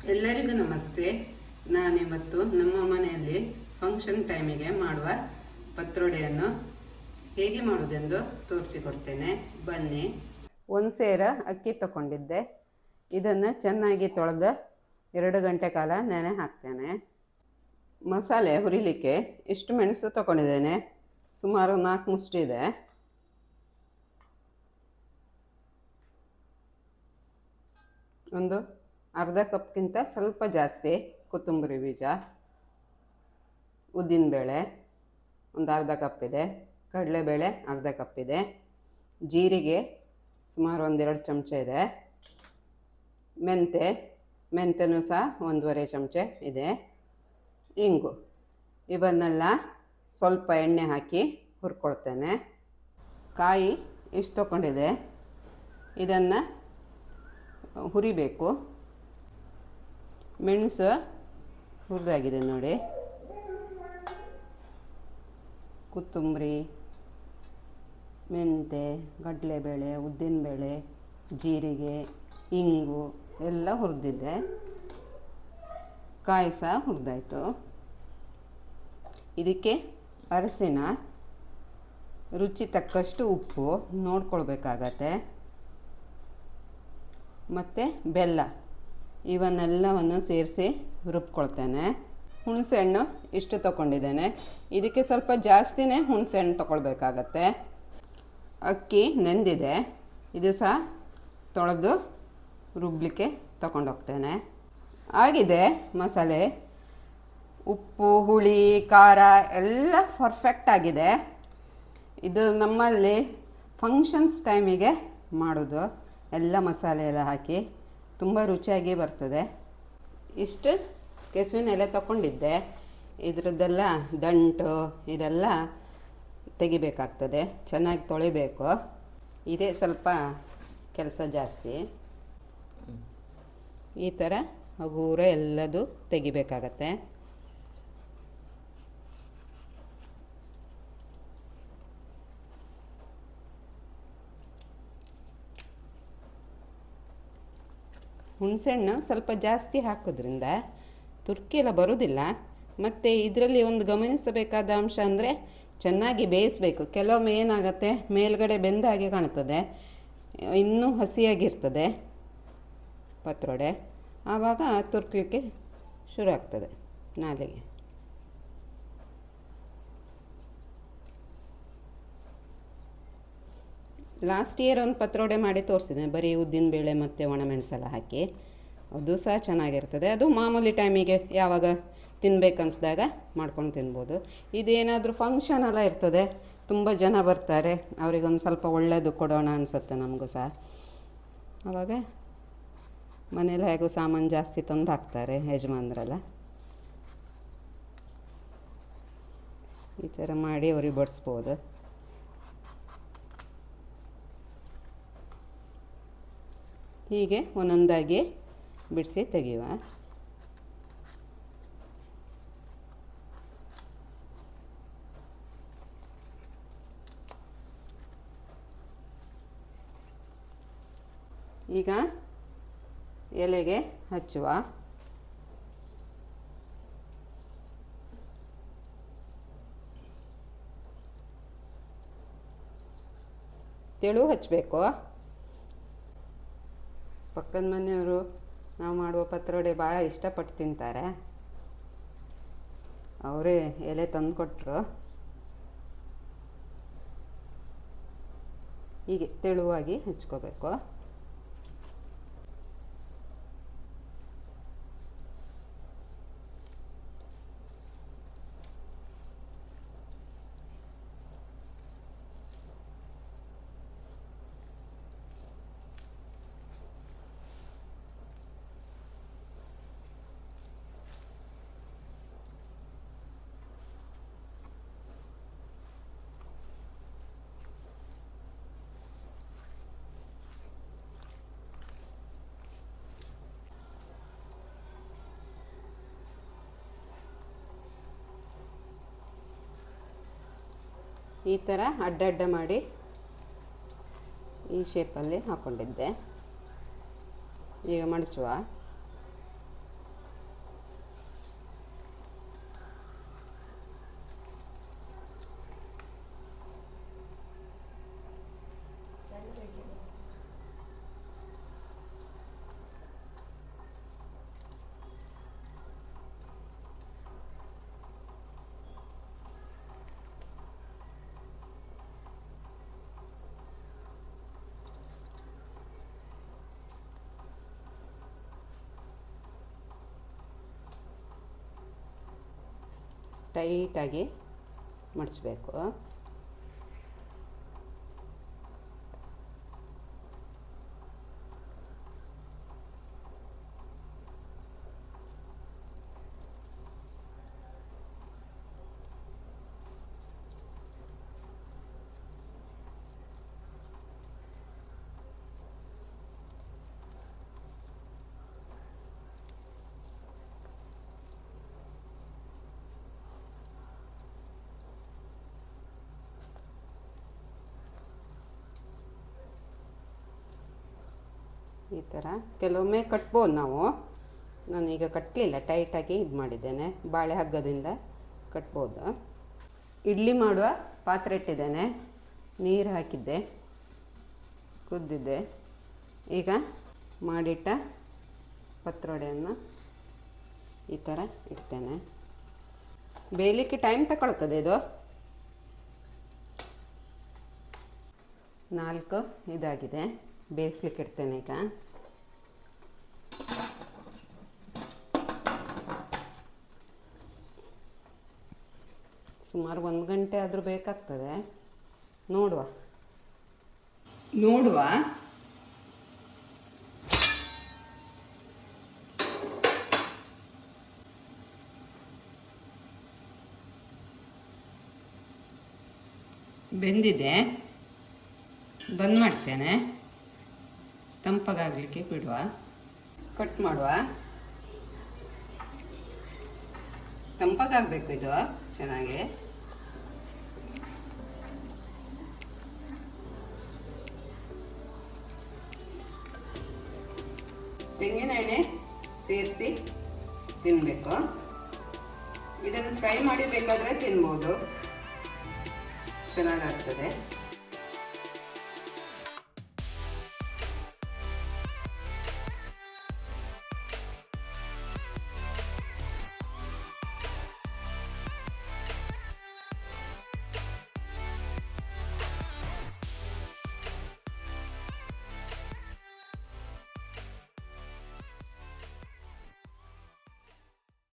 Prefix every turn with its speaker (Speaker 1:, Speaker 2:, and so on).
Speaker 1: ಎಲ್ಲರಿಗೂ ನಮಸ್ತೆ. ನಾನಿವತ್ತು ನಮ್ಮ ಮನೆಯಲ್ಲಿ ಫಂಕ್ಷನ್ ಟೈಮಿಗೆ ಮಾಡುವ ಪತ್ರೊಡೆಯನ್ನು ಹೇಗೆ ಮಾಡುವುದೆಂದು ತೋರಿಸಿಕೊಡ್ತೇನೆ, ಬನ್ನಿ. ಒಂದು ಸೇರ ಅಕ್ಕಿ ತಗೊಂಡಿದ್ದೆ. ಇದನ್ನು ಚೆನ್ನಾಗಿ ತೊಳೆದು 2 ಗಂಟೆ ಕಾಲ ನೆನೆ ಹಾಕ್ತೇನೆ. ಮಸಾಲೆ ಹುರಿಲಿಕ್ಕೆ ಇಷ್ಟು ಮೆಣಸು ತಗೊಂಡಿದ್ದೇನೆ, ಸುಮಾರು 4 ಮುಷ್ಟಿ ಇದೆ. ಒಂದು ಅರ್ಧ ಕಪ್ಗಿಂತ ಸ್ವಲ್ಪ ಜಾಸ್ತಿ ಕೊತ್ತಂಬರಿ ಬೀಜ, ಉದ್ದಿನಬೇಳೆ ಒಂದು ಅರ್ಧ ಕಪ್ ಇದೆ, ಕಡಲೆಬೇಳೆ ಅರ್ಧ ಕಪ್ ಇದೆ, ಜೀರಿಗೆ ಸುಮಾರು 1-2 ಚಮಚ ಇದೆ, ಮೆಂತ್ಯನೂ ಸಹ 1.5 ಚಮಚ ಇದೆ, ಇಂಗು. ಇವನ್ನೆಲ್ಲ ಸ್ವಲ್ಪ ಎಣ್ಣೆ ಹಾಕಿ ಹುರ್ಕೊಳ್ತೇನೆ. ಕಾಯಿ ಇಷ್ಟು ತಗೊಂಡಿದೆ, ಇದನ್ನು ಹುರಿಬೇಕು. ಮೆಣಸು ಹುರಿದಾಗಿದೆ ನೋಡಿ. ಕೊತ್ತಂಬರಿ, ಮೆಂತೆ, ಕಡಲೆಬೇಳೆ, ಉದ್ದಿನಬೇಳೆ, ಜೀರಿಗೆ, ಇಂಗು ಎಲ್ಲ ಹುರಿದಿದ್ದೆ. ಕಾಯಿ ಸಹ ಹುರಿದಾಯಿತು. ಇದಕ್ಕೆ ಅರಸಿನ, ರುಚಿ ತಕ್ಕಷ್ಟು ಉಪ್ಪು ನೋಡ್ಕೊಳ್ಬೇಕಾಗತ್ತೆ, ಮತ್ತು ಬೆಲ್ಲ, ಇವನ್ನೆಲ್ಲವನ್ನು ಸೇರಿಸಿ ರುಬ್ಕೊಳ್ತೇನೆ. ಹುಣಸೆಹಣ್ಣು ಇಷ್ಟು ತಗೊಂಡಿದ್ದೇನೆ, ಇದಕ್ಕೆ ಸ್ವಲ್ಪ ಜಾಸ್ತಿನೇ ಹುಣಸೆಹಣ್ಣು ತಗೊಳ್ಬೇಕಾಗತ್ತೆ. ಅಕ್ಕಿ ನೆಂದಿದೆ, ಇದು ಸಹ ತೊಳೆದು ರುಬ್ಲಿಕ್ಕೆ ತಗೊಂಡೋಗ್ತೇನೆ. ಆಗಿದೆ ಮಸಾಲೆ. ಉಪ್ಪು, ಹುಳಿ, ಖಾರ ಎಲ್ಲ ಪರ್ಫೆಕ್ಟ್ ಆಗಿದೆ. ಇದು ನಮ್ಮಲ್ಲಿ ಫಂಕ್ಷನ್ಸ್ ಟೈಮಿಗೆ ಮಾಡೋದು. ಎಲ್ಲ ಮಸಾಲೆ ಎಲ್ಲ ಹಾಕಿ ತುಂಬ ರುಚಿಯಾಗಿ ಬರ್ತದೆ. ಇಷ್ಟು ಕೆಸುವಿನ ಎಲೆ ತಗೊಂಡಿದ್ದೆ, ಇದರದ್ದೆಲ್ಲ ದಂಟು ಇದೆಲ್ಲ ತೆಗಿಬೇಕಾಗ್ತದೆ, ಚೆನ್ನಾಗಿ ತೊಳಿಬೇಕು. ಇದೇ ಸ್ವಲ್ಪ ಕೆಲಸ ಜಾಸ್ತಿ. ಈ ಥರ ಹಗೂರ ಎಲ್ಲದು ತೆಗಿಬೇಕಾಗತ್ತೆ. ಹುಣಸೆಹಣ್ಣು ಸ್ವಲ್ಪ ಜಾಸ್ತಿ ಹಾಕೋದ್ರಿಂದ ತುರ್ಕಿ ಎಲ್ಲ ಬರೋದಿಲ್ಲ. ಮತ್ತು ಇದರಲ್ಲಿ ಒಂದು ಗಮನಿಸಬೇಕಾದ ಅಂಶ ಅಂದರೆ ಚೆನ್ನಾಗಿ ಬೇಯಿಸಬೇಕು. ಕೆಲವೊಮ್ಮೆ ಏನಾಗುತ್ತೆ, ಮೇಲ್ಗಡೆ ಬೆಂದ ಹಾಗೆ ಕಾಣ್ತದೆ, ಇನ್ನೂ ಹಸಿಯಾಗಿರ್ತದೆ ಪತ್ರೊಡೆ, ಆವಾಗ ತುರ್ಕಲಿಕ್ಕೆ ಶುರು ಆಗ್ತದೆ ನಾಲಿಗೆ. ಲಾಸ್ಟ್ ಇಯರ್ ಒಂದು ಪತ್ರೊಡೆ ಮಾಡಿ ತೋರಿಸಿದೆ, ಬರೀ ಉದ್ದಿನಬೇಳೆ ಮತ್ತು ಒಣಮೆಣಸೆಲ್ಲ ಹಾಕಿ. ಅದು ಸಹ ಚೆನ್ನಾಗಿರ್ತದೆ. ಅದು ಮಾಮೂಲಿ ಟೈಮಿಗೆ ಯಾವಾಗ ತಿನ್ಬೇಕನ್ನಿಸ್ದಾಗ ಮಾಡ್ಕೊಂಡು ತಿನ್ಬೋದು. ಇದೇನಾದರೂ ಫಂಕ್ಷನ್ ಎಲ್ಲ ಇರ್ತದೆ, ತುಂಬ ಜನ ಬರ್ತಾರೆ, ಅವರಿಗೊಂದು ಸ್ವಲ್ಪ ಒಳ್ಳೆಯದು ಕೊಡೋಣ ಅನಿಸುತ್ತೆ ನಮಗೂ ಸಹ. ಆವಾಗ ಮನೇಲಿ ಹೇಗೂ ಸಾಮಾನು ಜಾಸ್ತಿ ತಂದು ಹಾಕ್ತಾರೆ ಯಜಮಾನ್ರೆಲ್ಲ. ಈ ಥರ ಮಾಡಿ ಅವ್ರಿಗೆ ಬಡಿಸ್ಬೋದು. ಹೀಗೆ ಒಂದೊಂದಾಗಿ ಬಿಡಿಸಿ ತೆಗೆಯುವ. ಈಗ ಎಲೆಗೆ ಹಚ್ಚುವ. ತೆಳು ಹಚ್ಚಬೇಕು. ಪಕ್ಕದ ಮನೆಯವರು ನಾವು ಮಾಡುವ ಪತ್ರೊಡೆ ಭಾಳ ಇಷ್ಟಪಟ್ಟು ತಿಂತಾರೆ, ಅವರೇ ಎಲೆ ತಂದು ಕೊಟ್ಟರು. ಹೀಗೆ ತೆಳುವಾಗಿ ಹಚ್ಕೋಬೇಕು. ಈ ಥರ ಅಡ್ಡ ಮಾಡಿ ಈ ಶೇಪಲ್ಲಿ ಹಾಕ್ಕೊಂಡಿದ್ದೆ. ಈಗ ಮಡಿಸುವ. ಟೈಟಾಗಿ ಮಡಚಬೇಕು. ಈ ಥರ ಕೆಲವೊಮ್ಮೆ ಕಟ್ಬೋದು ನಾವು. ನಾನೀಗ ಕಟ್ಟಲಿಲ್ಲ, ಟೈಟಾಗಿ ಇದು ಮಾಡಿದ್ದೇನೆ, ಬಾಳೆ ಹಗ್ಗದಿಂದ ಕಟ್ಬೋದು. ಇಡ್ಲಿ ಮಾಡುವ ಪಾತ್ರೆ ಇಟ್ಟಿದ್ದೇನೆ, ನೀರು ಹಾಕಿದ್ದೆ, ಕುದ್ದಿದ್ದೆ. ಈಗ ಮಾಡಿಟ್ಟ ಪತ್ರೊಡೆಯನ್ನು ಈ ಥರ ಇಡ್ತೇನೆ. ಬೇಯಲಿಕ್ಕೆ ಟೈಮ್ ತಗೊಳ್ತದೆ ಇದು. 4 ಇದಾಗಿದೆ, ಬೇಯಿಸ್ಲಿಕ್ಕೆ ಇಡ್ತೇನೆ ಈಗ. ಸುಮಾರು 1 ಗಂಟೆ ಆದರೂ ಬೇಕಾಗ್ತದೆ. ನೋಡುವ. ಬೆಂದಿದೆ, ಬಂದ್ ಮಾಡ್ತೇನೆ. ತಂಪಗಾಗಲಿಕ್ಕೆ ಬಿಡುವ. ಕಟ್ ಮಾಡುವ. ತಂಪಗಾಗಬೇಕು ಇದು ಚೆನ್ನಾಗಿ. ತೆಂಗಿನ ಎಣ್ಣೆ ಸೇರಿಸಿ ತಿನ್ನಬೇಕು. ಇದನ್ನು ಫ್ರೈ ಮಾಡಿ ಬೇಕಾದರೆ ತಿನ್ಬೋದು, ಚೆನ್ನಾಗಾಗ್ತದೆ.